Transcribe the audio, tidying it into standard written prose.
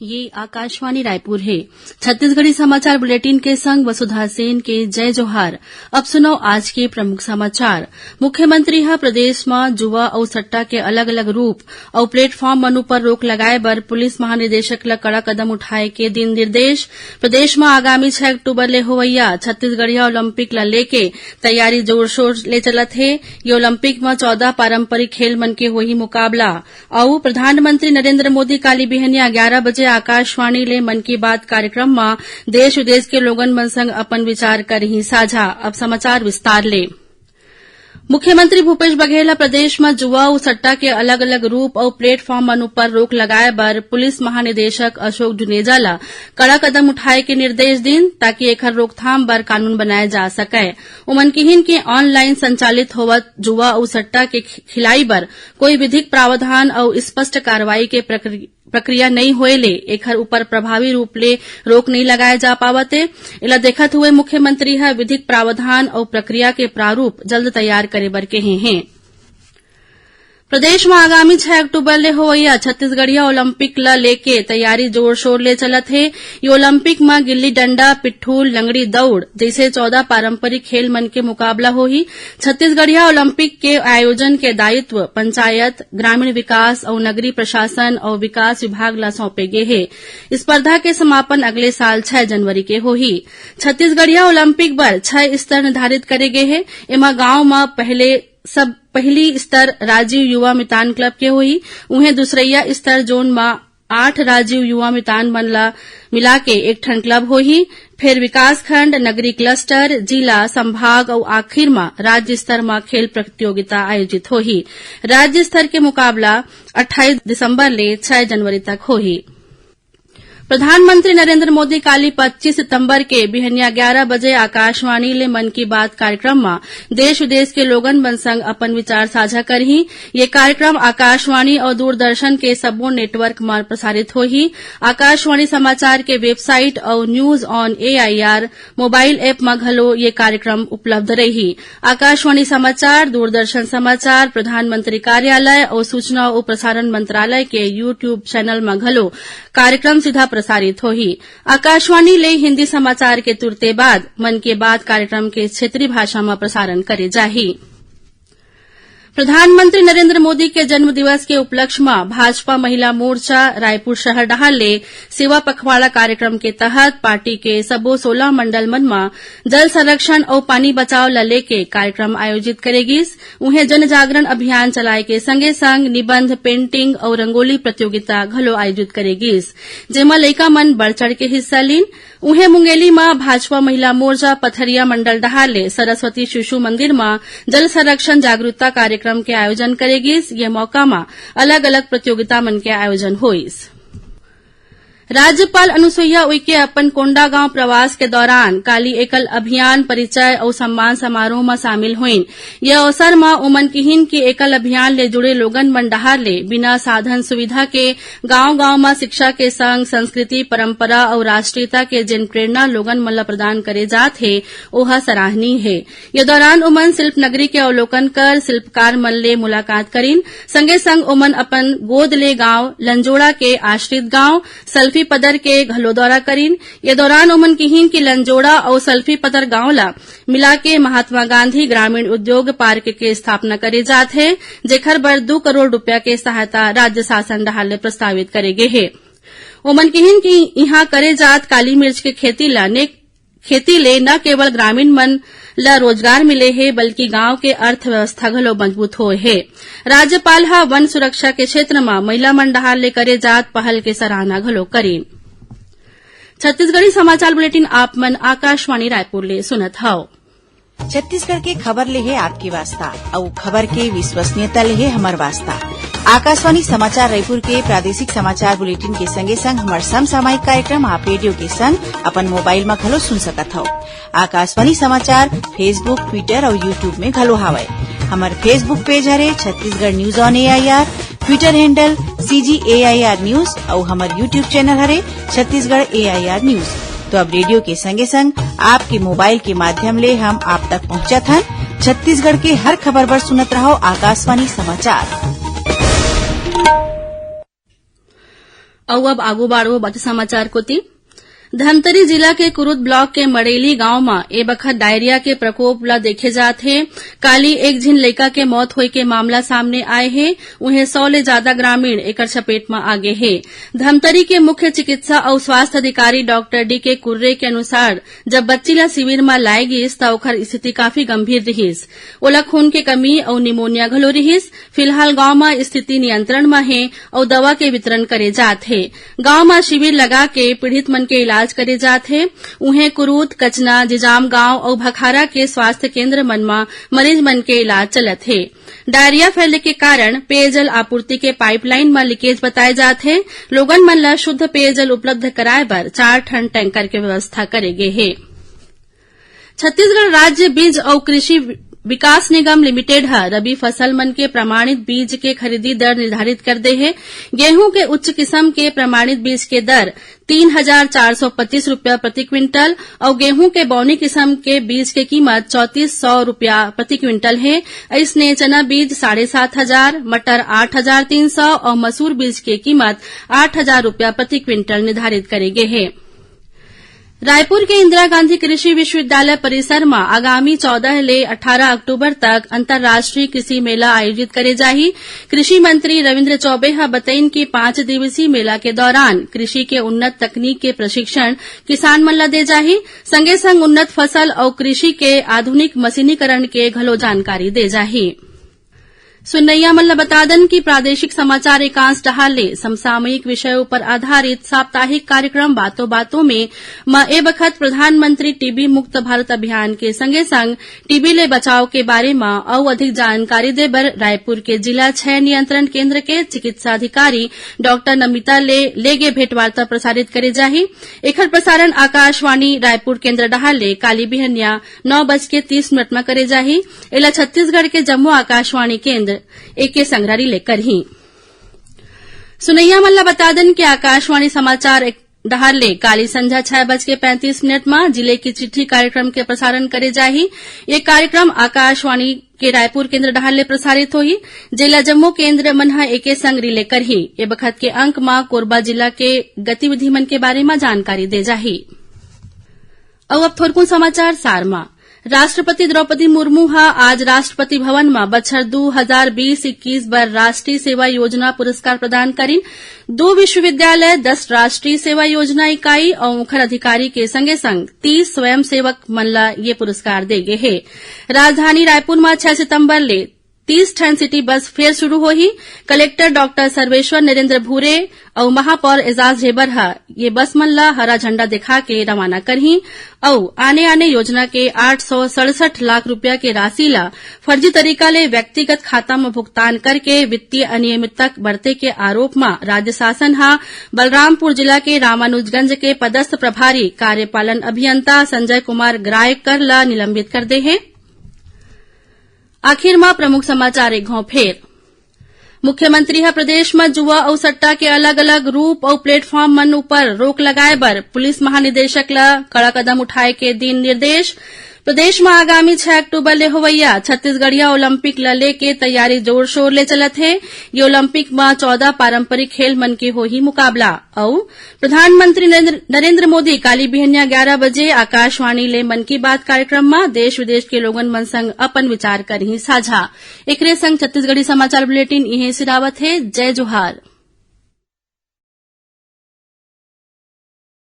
ये आकाशवाणी रायपुर है। छत्तीसगढ़ी समाचार बुलेटिन के संग वसुधा सेन के जय जोहार। अब सुनो आज के प्रमुख समाचार। मुख्यमंत्री ह प्रदेश में जुआ और सट्टा के अलग अलग रूप और प्लेटफॉर्म मन पर रोक लगाए बर पुलिस महानिदेशक ल कड़ा कदम उठाए के दिन निर्देश। प्रदेश में आगामी 6 अक्टूबर ले होवैया छत्तीसगढ़िया ओलंपिक ल लेके तैयारी जोर शोर ले चलत है। ये ओलंपिक में 14 पारंपरिक खेल मन के होही मुकाबला। और प्रधानमंत्री नरेंद्र मोदी काली बिहनिया 11 बजे आकाशवाणी ले मन की बात कार्यक्रम में देश विदेश के लोगन मन संग अपन विचार करही साझा। अब समाचार विस्तार ले। मुख्यमंत्री भूपेश बघेल प्रदेश में जुआ और सट्टा के अलग अलग रूप और प्लेटफॉर्म मन पर रोक लगाए बर पुलिस महानिदेशक अशोक जुनेजा ला कड़ा कदम उठाए के निर्देश दिन ताकि एकर रोकथाम बर कानून बनाए जा सके। उमन किहिन के ऑनलाइन संचालित होवत जुआ और सट्टा के खिलाई बर कोई विधिक प्रावधान और स्पष्ट कार्रवाई के प्रक्रिया नहीं होएले एकर ऊपर प्रभावी रूप ले रोक नहीं लगाए जा पावते। इला देखत हुए मुख्यमंत्री ह विधिक प्रावधान और प्रक्रिया के प्रारूप जल्द तैयार करे बर कहे हैं। प्रदेश में आगामी 6 अक्टूबर ले होवैया छत्तीसगढ़िया ओलंपिक ल लेके तैयारी जोर शोर ले चलत है। ये ओलंपिक में गिल्ली डंडा, पिट्ठू, लंगड़ी दौड़ जैसे 14 पारंपरिक खेल मन के मुकाबला होही। छत्तीसगढ़िया ओलंपिक के आयोजन के दायित्व पंचायत, ग्रामीण विकास और नगरीय प्रशासन और विकास विभाग ला सौंपे गे है। स्पर्धा के समापन अगले साल 6 जनवरी के होही। छत्तीसगढ़िया ओलंपिक बर 6 स्तर निर्धारित करे गे है। एमा गांव में पहली स्तर राजीव युवा मितान क्लब के होही। उन्हें दूसरैया स्तर जोन में 8 राजीव युवा मितान मन ला मिला के एक ठन क्लब होही। फिर विकासखंड, नगरीय क्लस्टर, जिला, संभाग और आखिर में राज्य स्तर में खेल प्रतियोगिता आयोजित होही। राज्य स्तर के मुकाबला 28 दिसंबर ले 6 जनवरी तक होही। प्रधानमंत्री नरेंद्र मोदी काली 25 सितंबर के बिहनिया 11 बजे आकाशवाणी ले मन की बात कार्यक्रम में देश विदेश के लोगन मन संग अपन विचार साझा करही। ये कार्यक्रम आकाशवाणी और दूरदर्शन के सबो नेटवर्क में प्रसारित होही। आकाशवाणी समाचार के वेबसाइट और news on AIR mobile app में घलो ये कार्यक्रम उपलब्ध रही। आकाशवाणी समाचार, दूरदर्शन समाचार, प्रधानमंत्री कार्यालय और सूचना और प्रसारण मंत्रालय के YouTube चैनल में घलो कार्यक्रम सीधा प्रसारित होही। आकाशवाणी ले हिंदी समाचार के तुरते बाद मन की बात कार्यक्रम के क्षेत्रीय भाषा में प्रसारण करे जाही। प्रधानमंत्री नरेंद्र मोदी के जन्म दिवस के उपलक्ष्य में भाजपा महिला मोर्चा रायपुर शहर डहर ले सेवा पखवाड़ा कार्यक्रम के तहत पार्टी के सबो 16 मंडल मन में जल संरक्षण और पानी बचाव ल लेके कार्यक्रम आयोजित करेगिस। उन्हें जन जागरण अभियान चलाए के संगे संग निबंध, पेंटिंग और रंगोली प्रतियोगिता घलो आयोजित करेगिस, जेमा लइका मन बढ़ चढ़ के हिस्सा लीन। उन्हें मुंगेली में भाजपा महिला मोर्चा पथरिया मंडल डहार ले सरस्वती शिशु मंदिर में जल संरक्षण जागरूकता कार्यक्रम के आयोजन करेगिस। ये मौका में अलग अलग प्रतियोगिता मन के आयोजन होइस। राज्यपाल अनुसुईया उइके अपन कोंडागांव प्रवास के दौरान काली एकल अभियान परिचय और सम्मान समारोह में शामिल हुईन। यह अवसर में उमन किहिन की एकल अभियान ले जुड़े लोगन मन डहार ले बिना साधन सुविधा के गांव-गांव में शिक्षा के संग संस्कृति, परंपरा और राष्ट्रीयता के जिन प्रेरणा लोगन मन ला प्रदान करे जात है ओह सराहनीय है। ये दौरान उमन शिल्प नगरी के अवलोकन कर शिल्पकार मन ले मुलाकात करीन। संगे संग उमन अपन गोद ले गांव लंजोड़ा के आश्रित गांव सल्फी पदर के घलो दौरा करीन। ये दौरान उमन किहिन की लंजोड़ा और सल्फी पदर गांव ला मिला के महात्मा गांधी ग्रामीण उद्योग पार्क के स्थापना करे जात है, जेखर बर 2 करोड़ रुपया के सहायता राज्य शासन डहार ले प्रस्तावित करे गे है। उमन किहिन की यहाँ करे जात काली मिर्च के खेती ले न केवल ग्रामीण मन ला रोजगार मिले है बल्कि गांव के अर्थव्यवस्था घलो मजबूत होए है। राज्यपाल हा वन सुरक्षा के क्षेत्र में महिला मन डहार ले करे जात पहल के सराहना घलो करेन। छत्तीसगढ़ी समाचार बुलेटिन आप मन आकाशवाणी रायपुर ले सुनत हव। छत्तीसगढ़ के खबर ले है आपकी वास्ता और खबर के विश्वसनीयता ले है हमार वास्ता। आकाशवाणी समाचार रायपुर के प्रादेशिक समाचार बुलेटिन के संगे संग हमार समसामयिक कार्यक्रम आप रेडियो के संग अपन मोबाइल में घलो सुन सकत हव। आकाशवाणी समाचार फेसबुक, ट्विटर और यूट्यूब में घलो हावय। हमार फेसबुक पेज हरे Chhattisgarh news on AIR, Twitter handle CGAIR news और हमार यूट्यूब चैनल हरे छत्तीसगढ़ AIR न्यूज। तो अब रेडियो के संगे संग आपके मोबाइल के माध्यम ले हम आप तक पहुंचत हन। छत्तीसगढ़ के हर खबर पर सुनत रहो आकाशवाणी समाचार। अब आगू बाढ़ो बाकी समाचार कोती। धमतरी जिला के कुरुद ब्लॉक के मड़ेली गांव में ए बखत डायरिया के प्रकोप ला देखे जात हे। काली एक झिन लइका के मौत होए के मामला सामने आए हे। उन्हें 100 ले ज्यादा ग्रामीण एकर चपेट में आगे हे। धमतरी के मुख्य चिकित्सा और स्वास्थ्य अधिकारी डॉक्टर डी के कुर्रे के अनुसार जब बच्ची ला शिविर में लाए गिस त ओकर स्थिति काफी गंभीर रहिस। ओला खून के कमी और निमोनिया घलो रहिस। फिलहाल गांव में स्थिति नियंत्रण में हे और दवा के वितरण करे जात हे। गांव में शिविर लगा के पीड़ित मन के इलाज करे जात हे। उन्हें कुरूद, कचना, जिजाम गांव और भखारा के स्वास्थ्य केंद्र मन में मरीज मन के इलाज चलत हे। डायरिया फैलने के कारण पेयजल आपूर्ति के पाइपलाइन में लीकेज बताए जात हे। लोगन मन ला शुद्ध पेयजल उपलब्ध कराए बर 4 टन टैंकर के व्यवस्था करे गे हे। छत्तीसगढ़ राज्य बीज और कृषि विकास निगम लिमिटेड ह रबी फसल मन के प्रमाणित बीज के खरीदी दर निर्धारित कर दे है। गेहूं के उच्च किस्म के प्रमाणित बीज के दर 3,425 रुपया प्रति क्विंटल और गेहूं के बौनी किस्म के बीज के कीमत 3,400 रुपया प्रति क्विंटल है। इसने चना बीज 7,500, मटर 8,300 और मसूर बीज की कीमत 8,000 रुपया प्रति क्विंटल निर्धारित करेगे है। रायपुर के इंदिरा गांधी कृषि विश्वविद्यालय परिसर में आगामी 14 ले 18 अक्टूबर तक अंतर्राष्ट्रीय कृषि मेला आयोजित करे जाही। कृषि मंत्री रविन्द्र चौबे ह बतईन कि 5 दिवसीय मेला के दौरान कृषि के उन्नत तकनीक के प्रशिक्षण किसान मन ला दे जाही। संगे संग उन्नत फसल और कृषि के आधुनिक मशीनीकरण के घलो जानकारी दे जाही। सुनैया मन ला बता दन कि प्रादेशिक समाचार एकांश डहाले समसामयिक विषयों पर आधारित साप्ताहिक कार्यक्रम बातों बातों में ए बखत प्रधानमंत्री टीबी मुक्त भारत अभियान के संगे संग टीबी ले बचाव के बारे में और अधिक जानकारी दे बर रायपुर के जिला क्षय नियंत्रण केंद्र के चिकित्सा अधिकारी डॉक्टर नमिता लेगे भेंटवार्ता प्रसारित करे जाही। एकर प्रसारण आकाशवाणी रायपुर केंद्र डहाले काली बिहनिया 9:30 में करे जाही। एला छत्तीसगढ़ के जम्मू आकाशवाणी केंद्र एके संग्रही लेकर ही। सुनैया मल्ला बता दन कि आकाशवाणी समाचार डहाले काली संध्या 6:35 में जिले की चिट्ठी कार्यक्रम के प्रसारण करे जाही। ये कार्यक्रम आकाशवाणी के रायपुर केंद्र डहाले प्रसारित होही। जिला जम्मू केंद्र मन ह एके संग रिले करही। ए बखत के अंक में कोरबा जिला के गतिविधि मन के बारे में जानकारी दे जाही। अब थोरकुन समाचार सार में राष्ट्रपति द्रौपदी मुर्मू ह आज राष्ट्रपति भवन में बछर 2020-21 बर राष्ट्रीय सेवा योजना पुरस्कार प्रदान करीन। 2 विश्वविद्यालय, 10 राष्ट्रीय सेवा योजना इकाई और मुखर अधिकारी के संगे संग 30 स्वयं सेवक मन ला ये पुरस्कार देगे है। राजधानी रायपुर में 6 सितंबर ले 30 ठन सिटी बस फेर शुरू होही। कलेक्टर डॉक्टर सर्वेश्वर नरेंद्र भूरे और महापौर एजाज ढेबर ये बस मन ला हरा झंडा दिखा के रवाना करही और आने योजना के 867 लाख रुपया के राशि ला फर्जी तरीका ले व्यक्तिगत खाता में भुगतान करके वित्तीय अनियमितता बरते के आरोप में राज्य शासन बलरामपुर जिला के रामानुजगंज के पदस्थ प्रभारी कार्यपालन अभियंता संजय कुमार ग्रायकर ला निलंबित कर दे है। आखिर में प्रमुख समाचार एक घाव फेर। मुख्यमंत्री प्रदेश में जुआ और सट्टा के अलग अलग रूप और प्लेटफॉर्म मन ऊपर रोक लगाए बर पुलिस महानिदेशक ला कड़ा कदम उठाए के दिन निर्देश। प्रदेश में आगामी 6 अक्टूबर ले होवैया छत्तीसगढ़िया ओलंपिक ला लेके तैयारी जोर शोर ले चलत है। ये ओलंपिक में 14 पारंपरिक खेल मन के हो ही मुकाबला और प्रधानमंत्री नरेंद्र मोदी काली बिहनिया 11 बजे आकाशवाणी ले मन की बात कार्यक्रम में देश विदेश के लोगन मन संग अपन विचार करही साझा। एकरे संग छत्तीसगढ़ी समाचार बुलेटिन इहे सिरावत है। जय जोहार।